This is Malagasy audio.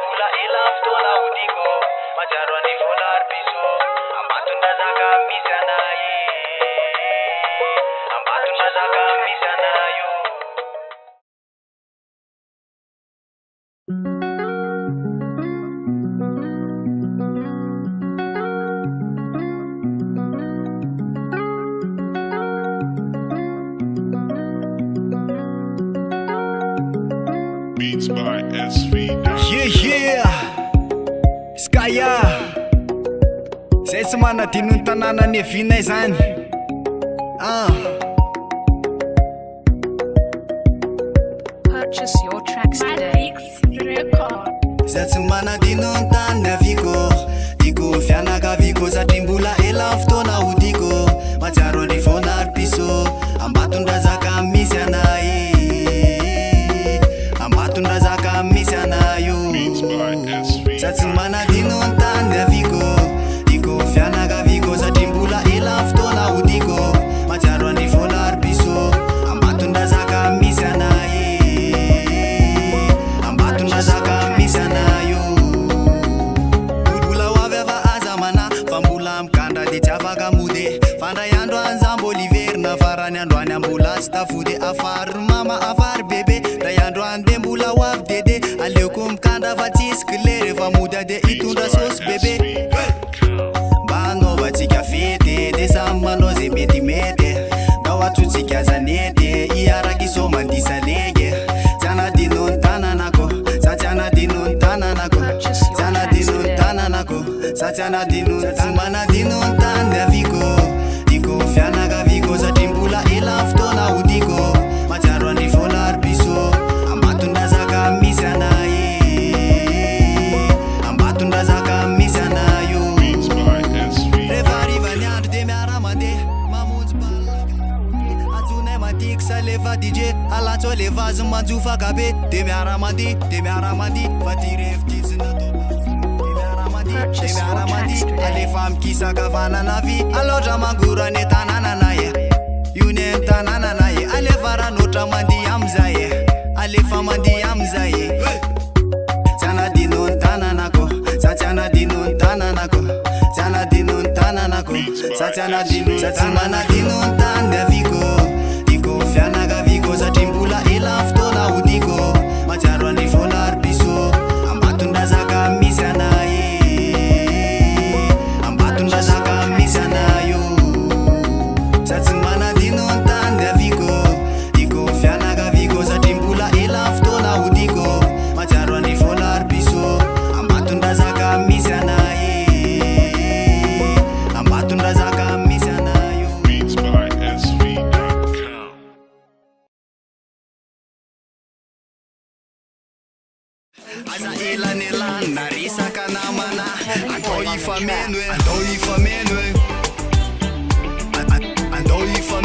Mula ilaf tola udiko majarwani volar piso ambatunda zaga misanaye ambatunda zaga misanayo Beats by SV. Yeah, Skya zay tsy manadino ny tanàna ny evinay zany Purchase your tracks today. zay tsy manadino ny tany aviko diko fianakaviko satria mbola ela fotoana hodiko matsiaro any vonary piso ambatondrazaka misy anay ambatondrazaka misy anayo zay tsy manadino ny tany aviko diko fianakaviko satria mbola ela fotoana hodiko matsiaro any vonary piso ambatondrazaka misy anay ambatondrazaka misy anayo mbola hoavy ava azamana fa mbola mikandra de tsy afaka mody fandray andro anjambo liverina farany andro any ambola tsy tafody afary mama afary bebe ray andro any de mbola hoavy dede aleoko mikandra fa tsisy kle rehefa mody ade hitondra sosy bebe mba hanaovatsika fety de samy manao zay metimety ndao atsotsika zanety iaraky iso mandisa lege tsy anadino ny tananako sa tsy anadino ny tananako tsy anadino ny tananako sa tsy anadino ny tsy manadino ny tany aviko diko fianakaviko satria mbola ela fotoana hodiko matsiaro any vonary piso ambatondrazaka misy anay ambatondrazaka misy anayo rehefa arivany andro de miara mandeha mamonjy balaka atsonay matiky sa lefa dj alatso le vazy manjofaka be de miara mandi fa ty revitizina de miara mandi alefa mikisaka vanana vy aloatra mangorany tanananaye ione ny tanananaye alefa ranotra mandi amzaye alefa mandi amzaye tsy anadino ny tananako sa tsy anadino ny tananako tsy anadino ny tananako sa tsy anadino sa tsy manadino ny tany aviko diko fianakaviko satria mbola ela fotoana hodiko matsiaro any vonary piso ambatondrazaka misy anay ambatondrazaka misy anayo sa tsy manadino ny tany aviko diko fianakaviko satria mbola ela fotoana hodiko matsiaro any vonary piso ambatondrazaka misy anay ambatondrazaka misy anayo Beats by SV.com. aza elanelany narisaka namana andao ifameno e andao ifameno e andao ifameno